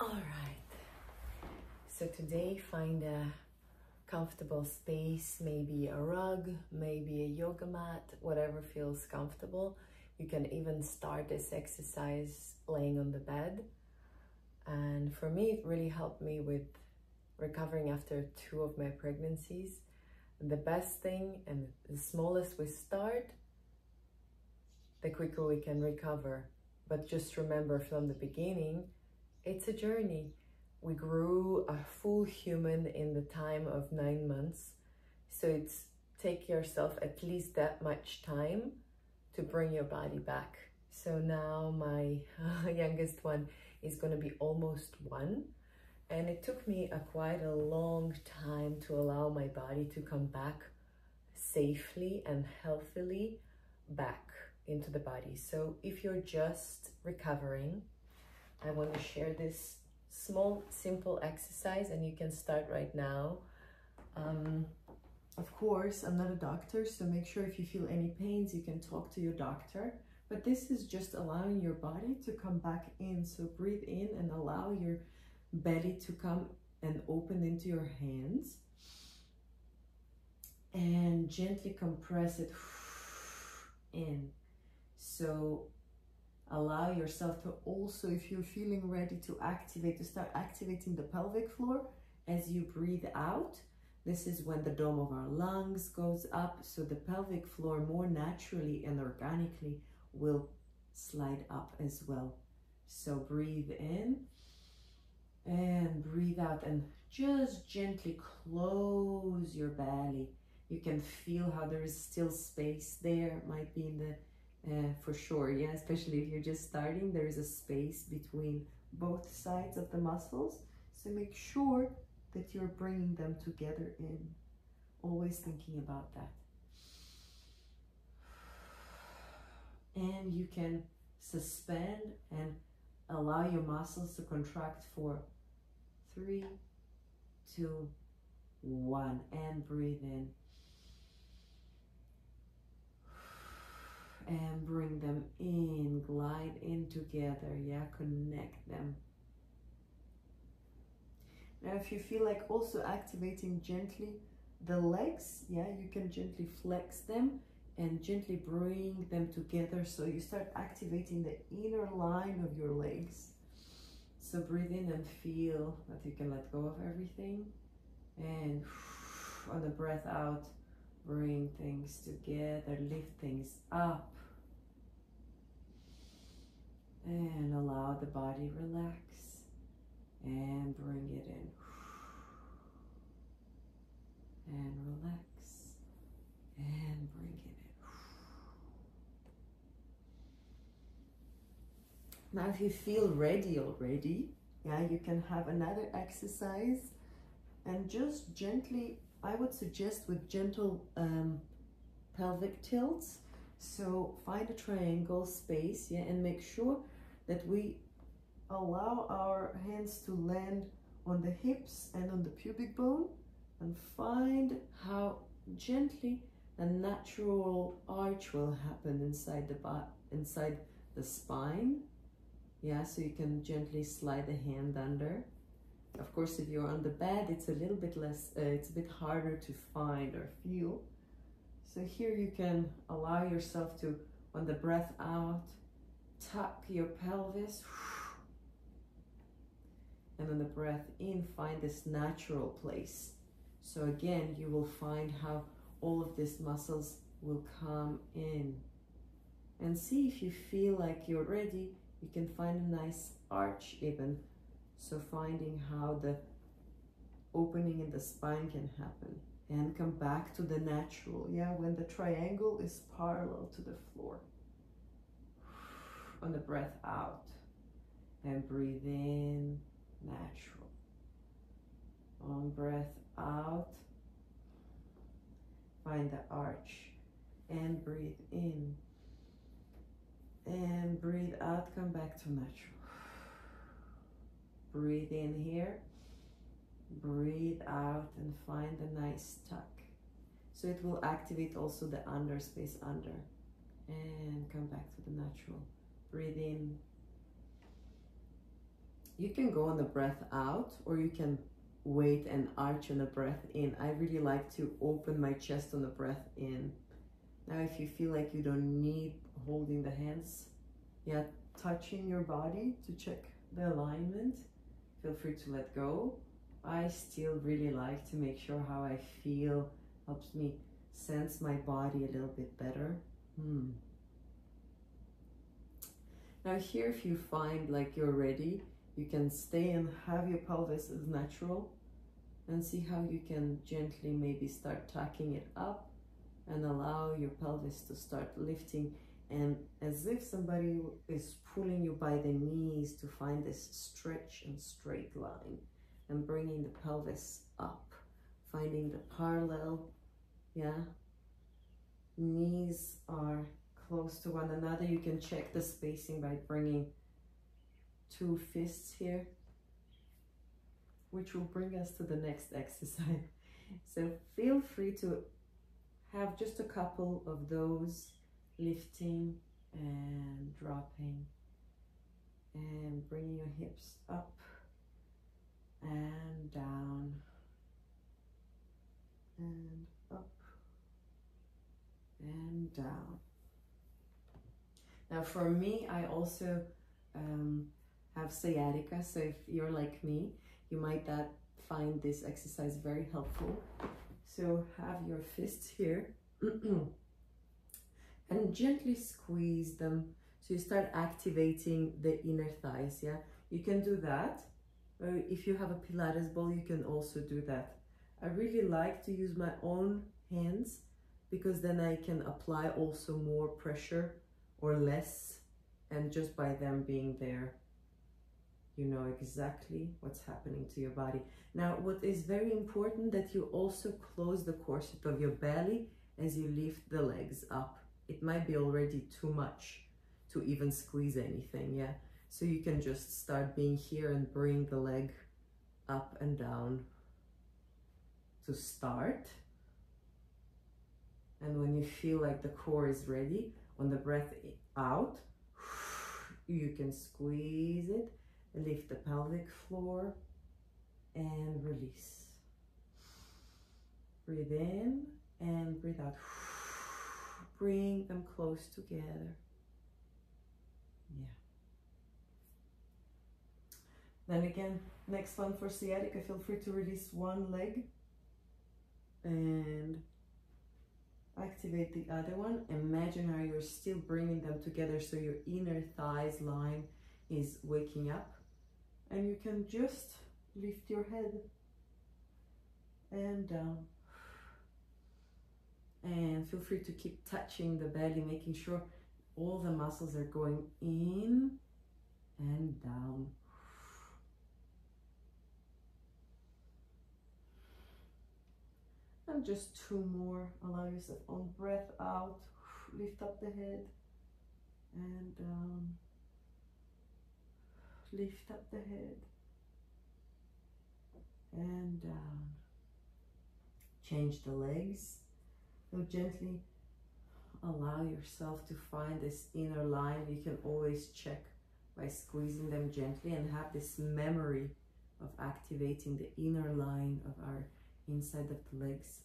All right, so today find a comfortable space, maybe a rug, maybe a yoga mat, whatever feels comfortable. You can even start this exercise laying on the bed. And for me, it really helped me with recovering after 2 of my pregnancies. The best thing, and the smallest we start, the quicker we can recover. But just remember from the beginning, it's a journey. We grew a full human in the time of 9 months. So it's take yourself at least that much time to bring your body back. So now my youngest one is going to be almost 1. And it took me quite a long time to allow my body to come back safely and healthily back into the body. So if you're just recovering, I want to share this small, simple exercise, and you can start right now. Of course, I'm not a doctor, so make sure if you feel any pains, you can talk to your doctor. But this is just allowing your body to come back in. So breathe in and allow your belly to come and open into your hands. And gently compress it in. So allow yourself to also, if you're feeling ready to activate, to start activating the pelvic floor as you breathe out. This is when the dome of our lungs goes up, so the pelvic floor more naturally and organically will slide up as well. So breathe in and breathe out, and just gently close your belly. You can feel how there is still space there. It might be in the for sure, yeah, especially if you're just starting, there is a space between both sides of the muscles. So make sure that you're bringing them together in. Always thinking about that. And you can suspend and allow your muscles to contract for 3, 2, 1, and breathe in. And bring them in, glide in together, yeah, connect them. Now if you feel like also activating gently the legs, yeah, you can gently flex them and gently bring them together, so you start activating the inner line of your legs. So breathe in and feel that you can let go of everything, and on the breath out, bring things together, lift things up, and allow the body relax, and bring it in, and relax, and bring it in. Now if you feel ready already, yeah, you can have another exercise, and just gently, I would suggest with gentle pelvic tilts. So find a triangle space, yeah, and make sure that we allow our hands to land on the hips and on the pubic bone, and find how gently a natural arch will happen inside the spine. Yeah, so you can gently slide the hand under. Of course, if you're on the bed, it's a little bit less, it's a bit harder to find or feel. So here you can allow yourself to, on the breath out, tuck your pelvis. And on the breath in, find this natural place. So again, you will find how all of these muscles will come in. And see if you feel like you're ready, you can find a nice arch even. So finding how the opening in the spine can happen. And come back to the natural, yeah, when the triangle is parallel to the floor. On the breath out, and breathe in, natural. On breath out, find the arch, and breathe in. And breathe out, come back to natural. Breathe in here. Breathe out and find a nice tuck. So it will activate also the under space under. And come back to the natural. Breathe in. You can go on the breath out, or you can wait and arch on the breath in. I really like to open my chest on the breath in. Now, if you feel like you don't need holding the hands, yeah, touching your body to check the alignment, feel free to let go. I still really like to make sure how I feel helps me sense my body a little bit better. Now here, if you find like you're ready, you can stay and have your pelvis as natural, and see how you can gently maybe start tucking it up and allow your pelvis to start lifting, and as if somebody is pulling you by the knees to find this stretch and straight line, and bringing the pelvis up, finding the parallel, yeah. Knees are close to one another. You can check the spacing by bringing 2 fists here, which will bring us to the next exercise. So feel free to have just a couple of those, lifting and dropping and bringing your hips up and down and up and down. Now for me, I also have sciatica, so if you're like me, you might not find this exercise very helpful. So have your fists here and gently squeeze them so you start activating the inner thighs, yeah? You can do that. Or if you have a Pilates ball, you can also do that. I really like to use my own hands because then I can apply also more pressure or less, and just by them being there, you know exactly what's happening to your body. Now, what is very important, that you also close the corset of your belly as you lift the legs up. It might be already too much to even squeeze anything, yeah? So you can just start being here and bring the leg up and down to start. And when you feel like the core is ready, on the breath out, you can squeeze it, lift the pelvic floor and release. Breathe in and breathe out. Bring them close together. Yeah. Then again, next one for sciatica, feel free to release one leg and activate the other one. Imagine how you're still bringing them together so your inner thighs line is waking up, and you can just lift your head and down. And feel free to keep touching the belly, making sure all the muscles are going in and down. And just 2 more. Allow yourself on breath out. Lift up the head and down. Lift up the head and down. Change the legs. So gently allow yourself to find this inner line. You can always check by squeezing them gently and have this memory of activating the inner line of our inside of the legs.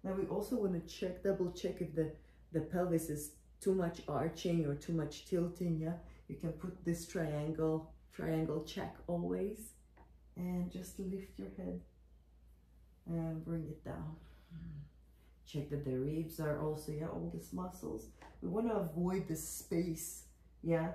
Now we also want to check, double check if the pelvis is too much arching or too much tilting, yeah? You can put this triangle check always, and just lift your head and bring it down. Check that the ribs are also, yeah, all these muscles. We want to avoid the space, yeah?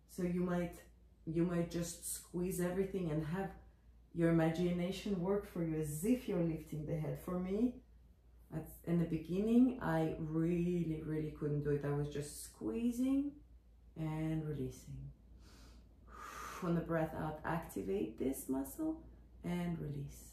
So you might just squeeze everything and have your imagination work for you as if you're lifting the head. For me, in the beginning, I really couldn't do it. I was just squeezing and releasing. On the breath out, activate this muscle and release.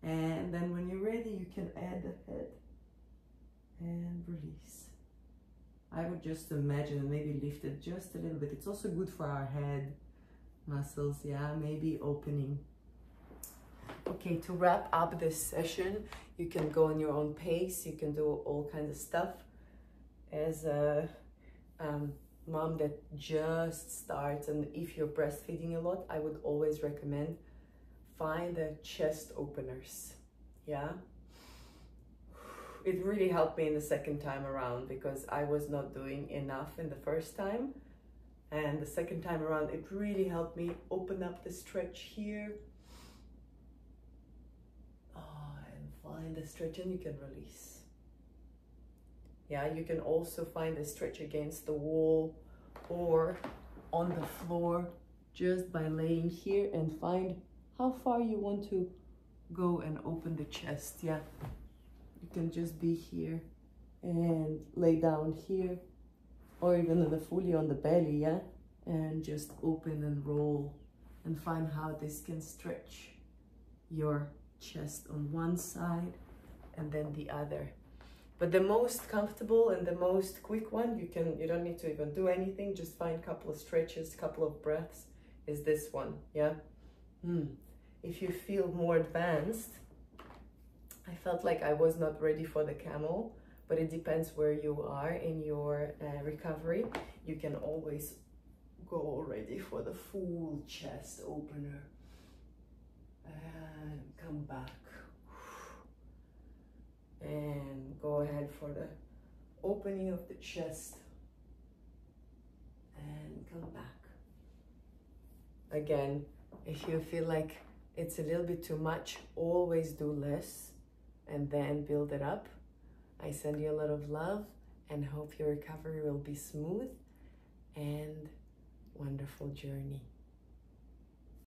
And then when you're ready, you can add the head and release. I would just imagine and maybe lift it just a little bit. It's also good for our head muscles, yeah, maybe opening. Okay, to wrap up this session, you can go on your own pace. You can do all kinds of stuff as mom that just starts, and if you're breastfeeding a lot, I would always recommend find the chest openers. Yeah, it really helped me in the second time around because I was not doing enough in the first time, and the second time around it really helped me open up the stretch here. And find the stretch, and you can release. Yeah, you can also find a stretch against the wall or on the floor just by laying here, and find how far you want to go and open the chest. Yeah, you can just be here and lay down here, or even fully on the belly, yeah, and just open and roll, and find how this can stretch your chest on one side and then the other. But the most comfortable and the most quick one, you don't need to even do anything, just find a couple of stretches, couple of breaths, is this one. Yeah. If you feel more advanced, I felt like I was not ready for the camel, but it depends where you are in your recovery. You can always go already for the full chest opener and come back. And go ahead for the opening of the chest and come back. Again, if you feel like it's a little bit too much, always do less and then build it up. I send you a lot of love and hope your recovery will be smooth and wonderful journey.